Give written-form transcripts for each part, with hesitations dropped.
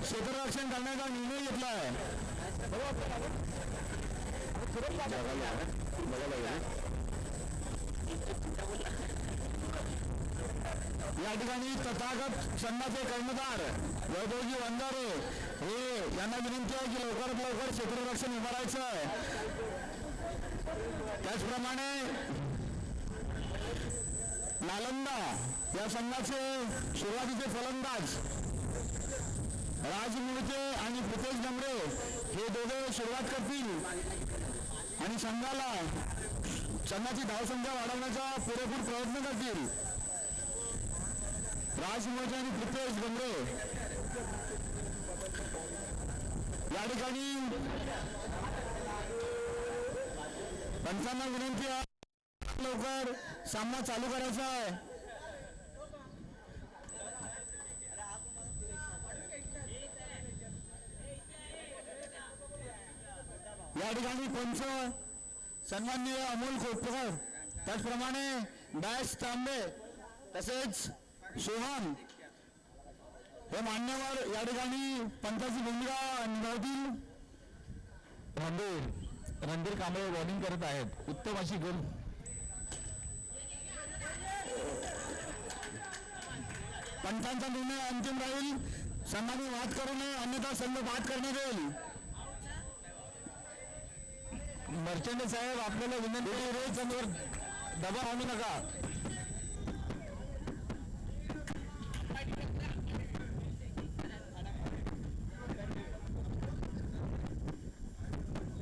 क्षेत्ररक्षण करण्याचा निर्णय घेतला आहे. या ठिकाणी तथागत संघाचे कर्णधार वैभवजी वंजारे हे यांना विनंती आहे की लवकरात लवकर क्षेत्ररक्षण उभारायचं आहे. त्याचप्रमाणे नालंदा या संघाचे सुरुवातीचे फलंदाज राज मुळके आणि प्रितेश डमरे हे दोघे सुरुवात करतील आणि संघाची धावसंख्या वाढवण्याचा पुरेपूर प्रयत्न करतील. राज मुळके आणि प्रितेश डमरे या ठिकाणी पंचांना विनंती आहे लवकर सामना चालू करायचा आहे. या ठिकाणी पंच सन्माननीय अमोल खोपकर, त्याचप्रमाणे डायस तांबे तसेच सोहम हे मान्यवर या ठिकाणी पंचाची भूमिका निभावतील. रणधीर कांबळे बॉलिंग करत आहेत. उत्तम अशी गोल पंचांचा निर्णय अंतिम राहील. संघाने वाद करू नये अन्यथा संघ बाद करण्यात येईल. मर्चंट साहेब आपल्याला विनंती आहे रोज संघावर दबाव आणू नका.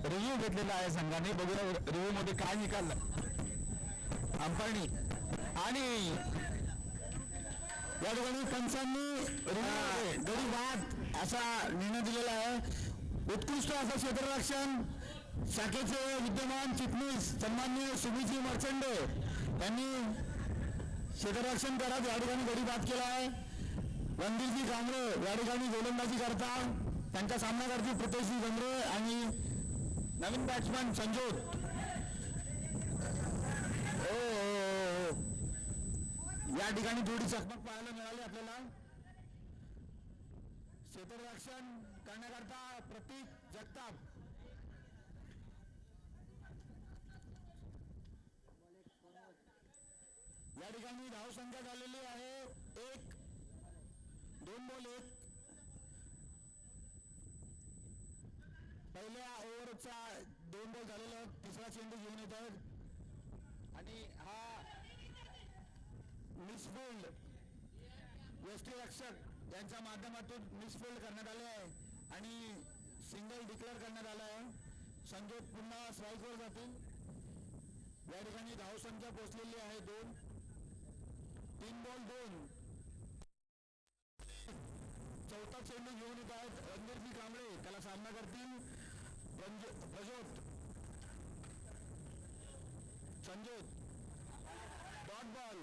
रिव्ह्यू घेतलेला आहे संघाने. बघूया रिव्ह्यू मध्ये काय निकाल अंपाणी आणि या ठिकाणी पंचांनी गडी बाद असा निर्णय दिलेला आहे. उत्कृष्ट असं क्षेत्ररक्षण शाखेचे विद्यमान चिटणीस सन्माननीय सुमितजी मर्चंडे यांनी क्षेत्ररक्षण करत या ठिकाणी गडी बाद केला आहे. रणधीरजी कांबळे या ठिकाणी गोलंदाजी करता त्यांचा सामना करतील प्रितेशजी डमरे आणि नवीन बॅट्समन संजोत. या ठिकाणी थोडी चकमक पाहायला मिळाली आपल्याला. क्षेत्ररक्षण करण्याकरता प्रतीक जगताप या ठिकाणी धावसंख्या झालेली आहे 1 2 बॉल 1. पहिल्या ओव्हरचा 2 बॉल झालेला. तिसरा चेंडू घेऊन येत आहेत आणि हा मिसफिल्ड यष्टीरक्षक यांच्या माध्यमातून मिसफिल्ड करण्यात आले आहे आणि सिंगल डिक्लेअर करण्यात आला आहे. संजोत पुन्हा स्ट्राईकवर जातील. या ठिकाणी धावसंख्या पोहोचलेली आहे 2. 3 बॉल 2. चौथा चेंडू घेऊन येत आहेत रणधीरजी कांबळे. त्याला सामना करतील प्रजोत संजोत. Dot ball.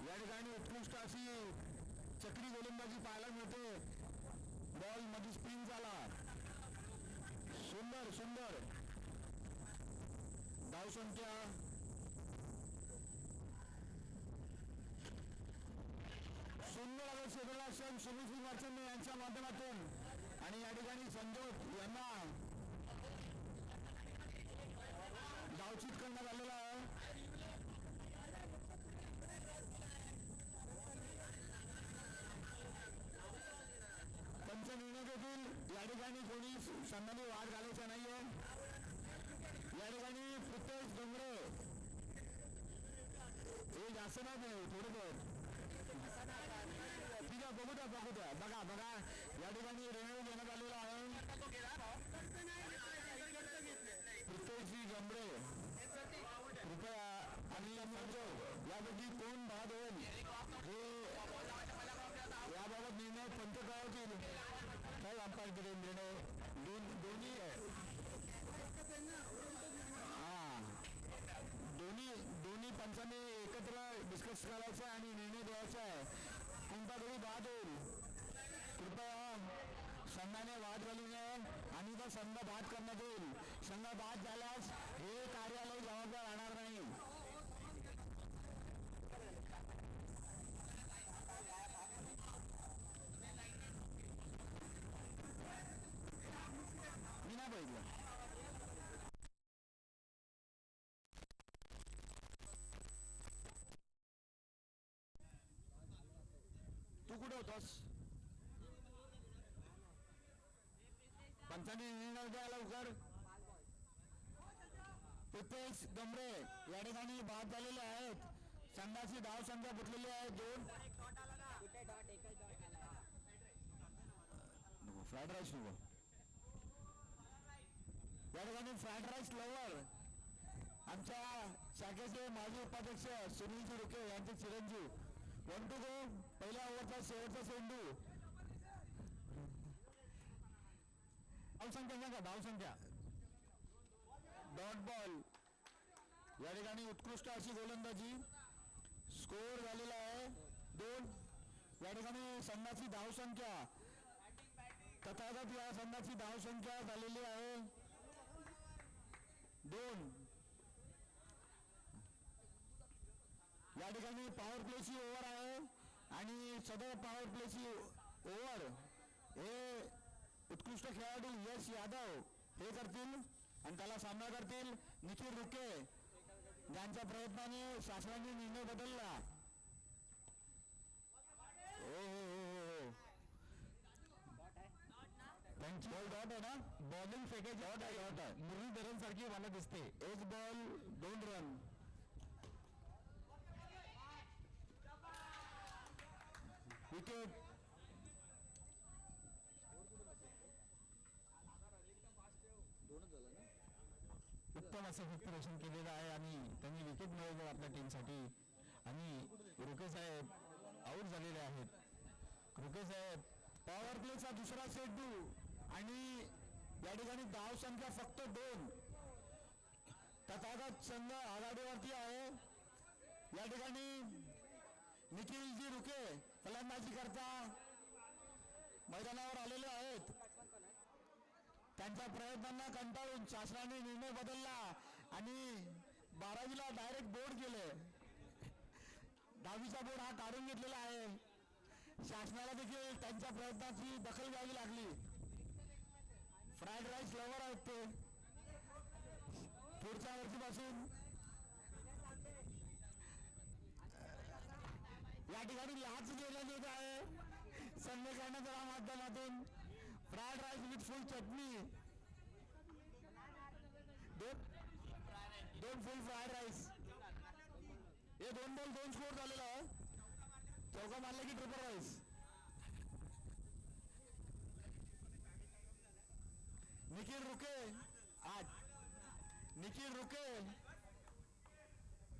या ठिकाणी उत्कृष्ट अशी चक्री गोलंदाजी पाहायला मिळते. बॉल मध्ये स्पिन झाला. सुंदर सुंदर धावसंख्या सुंदर अगर क्षेत्ररक्षण सुमितजी मर्चंडे यांच्या माध्यमातून आणि या ठिकाणी संजोत यांना धावचित करण्यात आलेला आहे. पंच निर्णय देतील. या ठिकाणी कोणी संघाने वाद घालायचा नाहीये. या ठिकाणी प्रितेश डमरे हे जास्त नाही थोडं बहुत ठीक आहे. बघू द्या बघा या ठिकाणी निर्णय घेण्यात आलेला आहे. प्रितेशजी डमरे कृपया आणि यापैकी कोण बाद होईल हे याबाबत निर्णय पंच करावतील. काय अंपायर करेल निर्णय दोन्ही दोन्ही पंचांनी एकत्र डिस्कस करायचं आणि निर्णय द्यायचा आहे. कोणता तरी बाद होईल कृपया संघाने वाद घालू नये आणि तो संघ बाद करण्यात येईल. संघ बाद झाल्यास हे कार्यालय जबाबदार राहणार नाही. तू कुठे होतास? पंचांनी निर्णय द्या लवकर. प्रितेश गमरे या ठिकाणी बाद झालेले आहेत. संघाची धाव संख्या फुटलेली आहे 2. फ्राईड राईस नको या ठिकाणी. फ्राईड राईस लवर आमच्या शाखेचे माजी उपाध्यक्ष सुनीलजी रुके यांचे चिरंजीव. 1 to go. पहिल्या ओव्हरचा शेवटचा चेंडू. धावसंख्या सांगा. धावसंख्या डॉट बॉल या ठिकाणी उत्कृष्ट अशी गोलंदाजी. स्कोर झालेला आहे 2. या ठिकाणी संघाची धावसंख्या तथागत या संघाची धावसंख्या झालेली आहे 2. या ठिकाणी पॉवर प्लेची ओव्हर आहे आणि सदर पॉवर प्लेची ओव्हर हे उत्कृष्ट खेळाडू यश यादव हे करतील आणि त्याला सामना करतील निखिल रुके ज्यांच्या प्रयत्नाने शासनाने निर्णय बदलला. त्यांची बॉल डॉट आहे ना. बॉलिंग फेकायची डॉट आहे. मुरलीधरन सारखी मला दिसते. 1 बॉल 2 रन. विकेट. उत्तम असं विक्रेशन केलेलं आहे आणि त्यांनी विकेट मिळवलं आपल्या टीमसाठी. आणि रुके साहेब आऊट झालेले आहेत. रुके साहेब पॉवर प्लेचा दुसरा चेंडू आणि या ठिकाणी धाव संख्या फक्त 2. तथागत संघ आघाडीवरती आहे. या ठिकाणी निखिलजी रुके फलंदाजी करता मैदानावर आलेले आहेत. त्यांच्या प्रयत्नांना कंटाळून शासनाने निर्णय बदलला आणि 12वीला डायरेक्ट बोर्ड केले. 10वीचा बोर्ड हा काढून घेतलेला आहे. शासनाला देखील त्यांच्या प्रयत्नाची दखल घ्यावी लागली. फ्राईड राईस लवर आहेत ते. पुढच्या वर्षीपासून या ठिकाणी लाच देण्यात येत आहे संघटनेच्या माध्यमातून. Fried rice with full chutney. 2 full fried rice. हे 2 बॉल 2 स्कोर झालेला आहे. चौका मारला की ट्रिपल राईस. निखिल रुके 8. निखिल रुके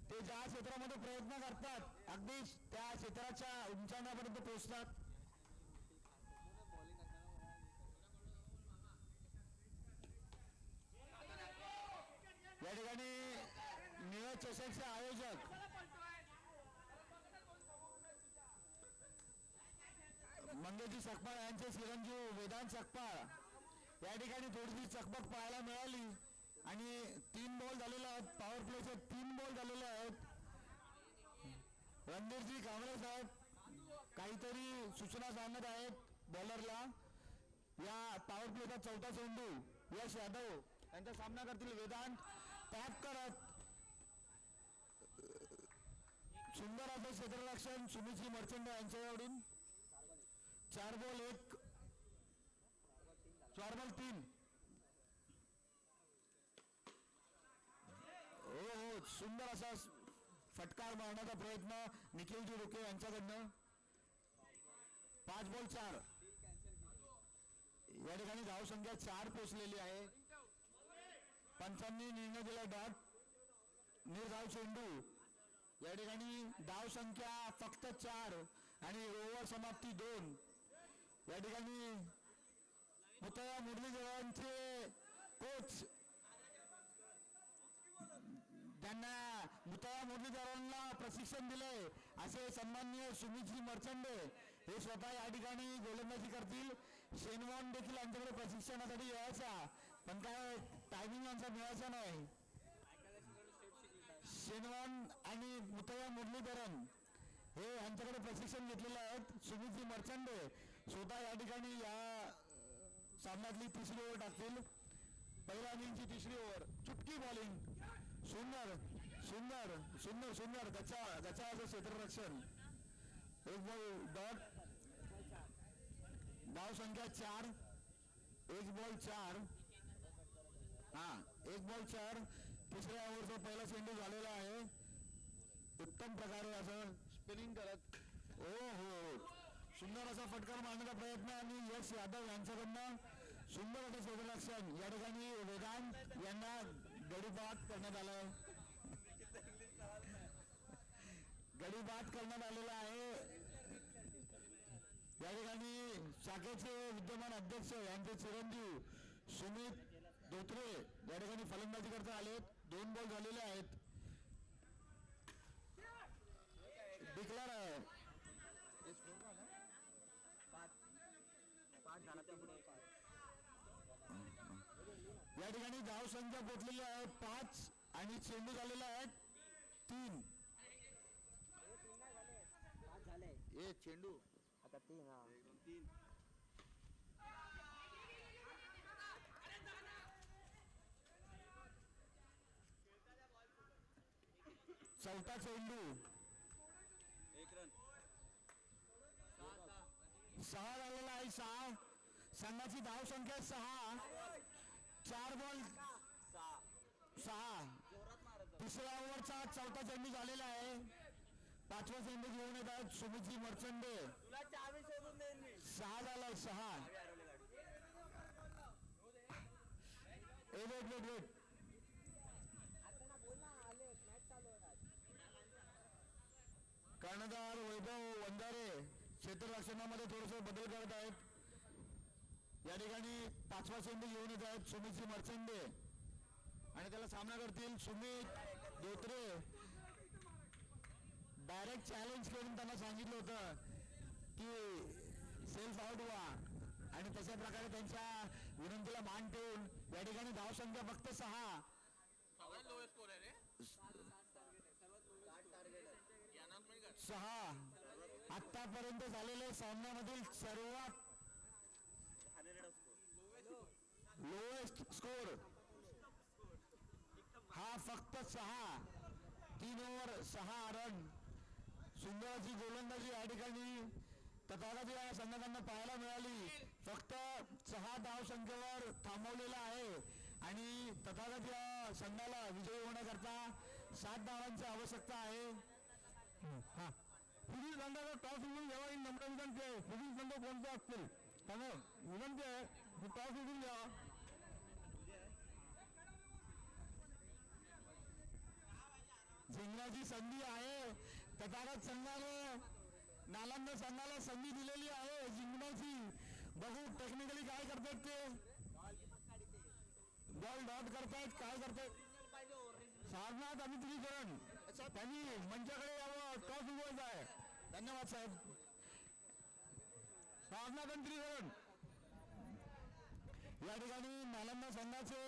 ते ज्या क्षेत्रामध्ये प्रयत्न करतात अगदी त्या क्षेत्राच्या उंचाण्यापर्यंत पोहोचतात. या ठिकाणी निळ्या चषकचे आयोजक मंगेशजी सकपाळ यांचे चिरंजीव वेदांत सकपाळ या ठिकाणी थोडीशी चकमक पाहायला मिळाली आणि 3 बॉल झालेले आहेत. पॉवर प्लेचे 3 बॉल झालेले आहेत. रणधीरजी कांबळे साहेब काहीतरी सूचना सांगत आहेत बॉलरला. या पॉवर प्लेचा 4था चेंडू यश यादव यांचा सामना करतील. वेदांत टॅप करत सुंदर असं क्षेत्ररक्षण सुमितजी मर्चंट यांच्याकडून. 4 बॉल 1 4 बॉल 3. हो सुंदर असा फटकार मारण्याचा प्रयत्न निखिलजी रुके यांच्याकडनं. 5 बॉल 4. या ठिकाणी धावसंख्या 4 पोहोचलेली आहे. पंचांनी निर्णय दिला डॉट. निर्धाव चेंडू. या ठिकाणी धाव संख्या फक्त 4 आणि ओव्हर समाप्ती 2. या ठिकाणी मुतया मुरलीधरांचे कोच त्यांना मुतया मुरलीधरांना प्रशिक्षण दिले असे सन्माननीय सुमितजी मर्चंडे हे स्वतः या ठिकाणी गोलंदाजी करतील. शेनवॉन देखील आमच्याकडे प्रशिक्षणासाठी यायचा पण काय टायमिंग आमचा मिळायचा नाही. शेनवॉन आणि मुतया मुरलीधरन हे यांच्याकडे प्रशिक्षण घेतलेले आहेत. सुमितजी मर्चंडे स्वतः या ठिकाणी या सामन्यातली 3री ओव्हर टाकतील. पहिल्या इनिंगची 3री ओव्हर. चुटकी बॉलिंग. सुंदर सुंदर सुंदर सुंदर त्याच्या क्षेत्ररक्षण. 1 बॉल डॉट. संख्या 4, 1 बॉल 4. हा 1 बॉल 4. तिसऱ्या ओव्हरचा पहिला चेंडू झालेला आहे. उत्तम प्रकारे असं स्पिनिंग करत हो हो सुंदर असा फटकार मारण्याचा प्रयत्न आणि यश यादव यांच्याकडनं सुंदर असं क्षेत्ररक्षण. या ठिकाणी वेदांत यांना गडीबाद करण्यात आलं. गडीबाद करण्यात आलेला आहे. या ठिकाणी शाखेचे विद्यमान अध्यक्ष यांचे चिरंजीव सुमित धोत्रे या ठिकाणी फलंदाजी करता आलेत. 2 बॉल झालेले आहेत. डिक्लेअर आहे. या ठिकाणी धाव संख्या पोचलेली आहे 5 आणि चेंडू झालेला आहे 3. ए चेंडू आता 3. हा 1 2 3. चौथा चेंडू 1 रन. 6 झालेला आहे. 6 संघाची धाव संख्या 6. 4 बॉल 6. तिसऱ्या ओव्हरचा चौथा चेंडू झालेला आहे. 5वा चेंडू घेऊन येत आहेत सुमितजी मर्चंडे. 6 झालाय. 6 वेट कर्णधार वैभव वंजारे क्षेत्ररक्षणामध्ये थोडस बदल करत आहेत. या ठिकाणी 5वा चेंडू घेऊन येत आहेत सुमितजी मर्चंडे आणि त्याला सामना करतील सुमित धोत्रे. डायरेक्ट चॅलेंज करून त्यांना सांगितलं होतं की सेल्फ आउट व्हा आणि तशा प्रकारे त्यांच्या विनंतीला मान ठेवून या ठिकाणी धाव संख्या फक्त 6. आतापर्यंत झालेल्या सामन्यामधील सर्वात लोएस्ट स्कोर हा फक्त 6. 3 ओव्हर 6 रन. सुंदर गोलंदाजी या ठिकाणी तथागत या संघांना पाहायला मिळाली. फक्त 6 धाव संख्येवर थांबवलेला आहे आणि तथागत या संघाला विजयी होण्याकरता 7 धावांची आवश्यकता आहे. हा पुढील संघाचा टॉस उडून घ्यावा ही नम्र विनंती आहे. पुढील संघ कोणते असतील त्यांना विनंती आहे की टॉस उडून घ्यावा. जिंकण्याची संधी आहे. तथागत संघाने नालंदा संघाला संधी दिलेली आहे जिंकण्याची. बघू टेक्निकली काय करतात ते. बॉल डॉट करतायत काय करतायत. सारनाथ अमित्रीकरण त्यांनी मंचाकडे यावं. टॉस उडवायचा आहे. धन्यवाद साहेब. सारनाथ अमित्रीकरण या ठिकाणी नालंदा संघाचे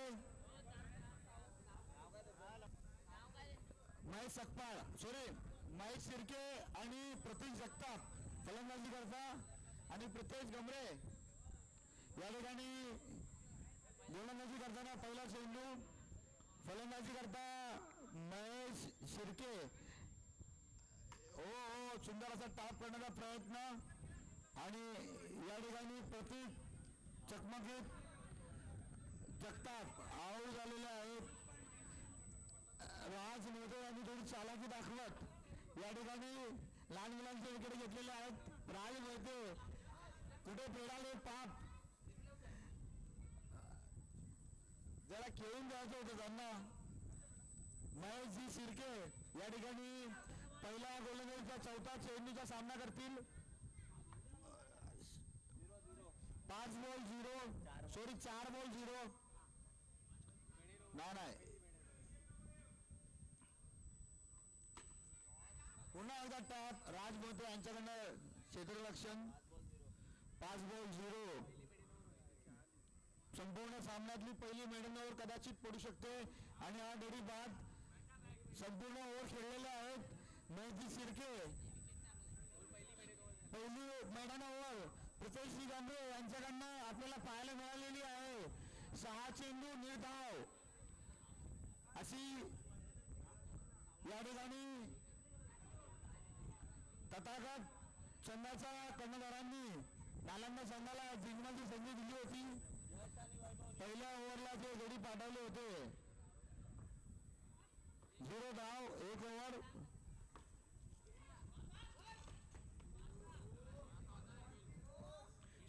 महेश सकपाळ महेश शिर्के आणि प्रतीक जगताप फलंदाजी करता आणि प्रितेश गमरे या ठिकाणी गोलंदाजी करताना पहिला चेंडू. फलंदाजी करता महेश शिर्के. हो सुंदर असा टाप करण्याचा प्रयत्न आणि या ठिकाणी प्रतीक चकमकीत जगताप आऊट झालेले आहेत. राज मोदे यांनी थोडी चालाकी दाखवत या ठिकाणी लहान मुलांचे विकेट घेतलेले आहेत. राज मोदे कुठे पेडाले पाप जरा खेळून द्यायचं होतं त्यांना. महेशजी शिर्के या ठिकाणी पहिला गोलंदाजीचा चौथा चेंडूचा सामना करतील. 5 बॉल 0 सॉरी 4 बॉल 0 नाही. पुन्हा एकदा टॅप राज मोते यांच्याकडनं क्षेत्ररक्षण. 5 बॉल 0. संपूर्ण सामन्यातली पहिली मेडन ओव्हर कदाचित पडू शकते आणि हा गडी बाद संपूर्ण ओव्हर खेळलेले आहेत. महेशजी शिर्के पहिली मैदान ओव्हर प्रितेश गांभे यांच्याकडनं आपल्याला पाहायला मिळालेली आहे. 6 चेंडू निर्धाव अशी या ठिकाणी तथागत संघाच्या कर्णधारांनी नालंदा संघाला जिंकण्याची संधी दिली होती. पहिल्या ओव्हरला जे गडी पाठवले होते 0 धाव 1 ओव्हर.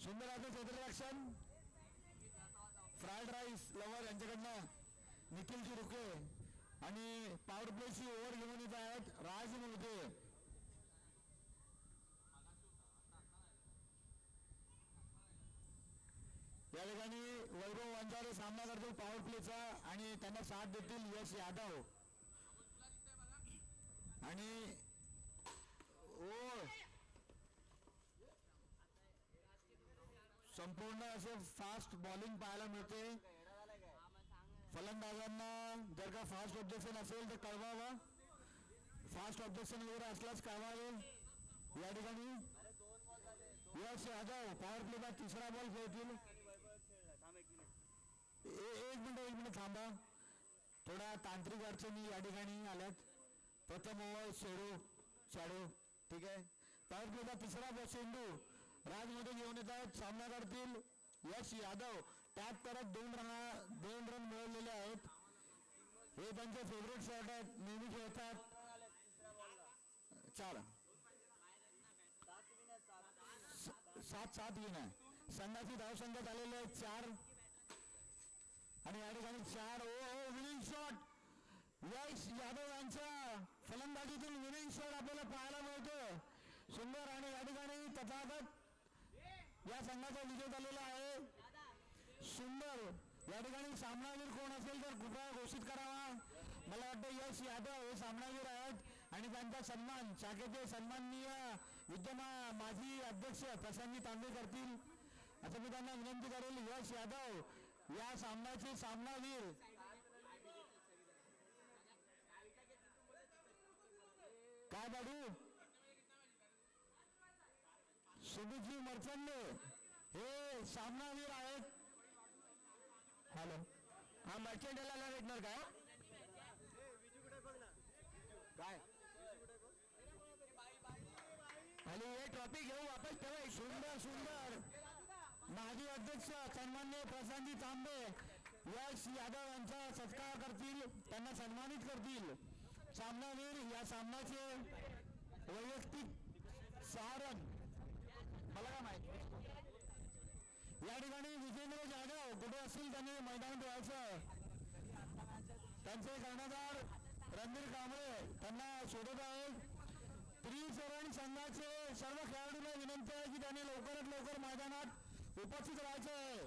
सुंदर असं क्षेत्ररक्षण फ्राईड राईस लवर यांच्याकडनं निखिल चिरुके आणि पॉवर प्लेची ओव्हर घेऊन येत आहेत राज मुलगे. या ठिकाणी वैभव वंजारे सामना करतील पॉवर प्लेचा आणि त्यांना साथ देतील यश यादव. आणि संपूर्ण असे फास्ट बॉलिंग पाहायला मिळते. फलंदाजांना जर का फास्ट ऑब्जेक्शन असेल तर कळवावं. फास्ट ऑब्जेक्शन वगैरे असल्यास कळवावे. या ठिकाणी यश यादव पॉवर प्लेचा तिसरा बॉल खेळतील. एक मिनिट थांबा. थोडा तांत्रिक अडचणी या ठिकाणी आल्यात. प्रथम ओव्हर शॅडो ठीक आहे. पॉवर प्लेचा तिसरा चेंडू राजमध्ये घेऊन येत आहेत. सामना करतील यश यादव. टॅप करत 2 रन मिळवलेले आहेत. हे त्यांचे फेवरेट शॉट आहेत. नेहमी खेळतात. 7 विन आहे. संघाची धावसंख्या झालेली आहे 4 आणि या ठिकाणी 4. विनिंग शॉट यश यादव यांच्या फलंदाजीतून विनिंग शॉट आपल्याला पाहायला मिळतो. सुंदर. आणि या ठिकाणी तथागत या संघाचा विजय झालेला आहे. सुंदर. या ठिकाणी सामनावीर कोण असेल तर कृपया घोषित करावा. मला वाटतं यश यादव हे सामनावीर आहेत आणि त्यांचा सन्मान शाखेचे सन्माननीय विद्यमान माजी अध्यक्ष प्रशांत तांबे करतील असं मी त्यांना विनंती करेल. यश यादव या सामन्याचे सामनावीर. काय बाडू सुमितजी मर्चंडे हे सामनावीर आहेत. हॅलो हा मर्चंडेला भेटणार काय काय आणि हे ट्रॉफी घेऊ वापस ठेवा. सुंदर माजी अध्यक्ष सन्माननीय प्रशांतजी तांबे यश यादव यांचा सत्कार करतील. त्यांना सन्मानित करतील. सामनावीर या सामन्याचे वैयक्तिक 6 रन. मला काय माहिती या ठिकाणी विजेंद्र जाधव कुठे असतील त्यांनी मैदानात यायचं. त्यांचे कर्णधार रणधीर कांबळे त्यांना शोधत आहेत. त्रिचरण संघाचे सर्व खेळाडूंना विनंती आहे की त्यांनी लवकरात लवकर मैदानात उपस्थित राहायचं आहे.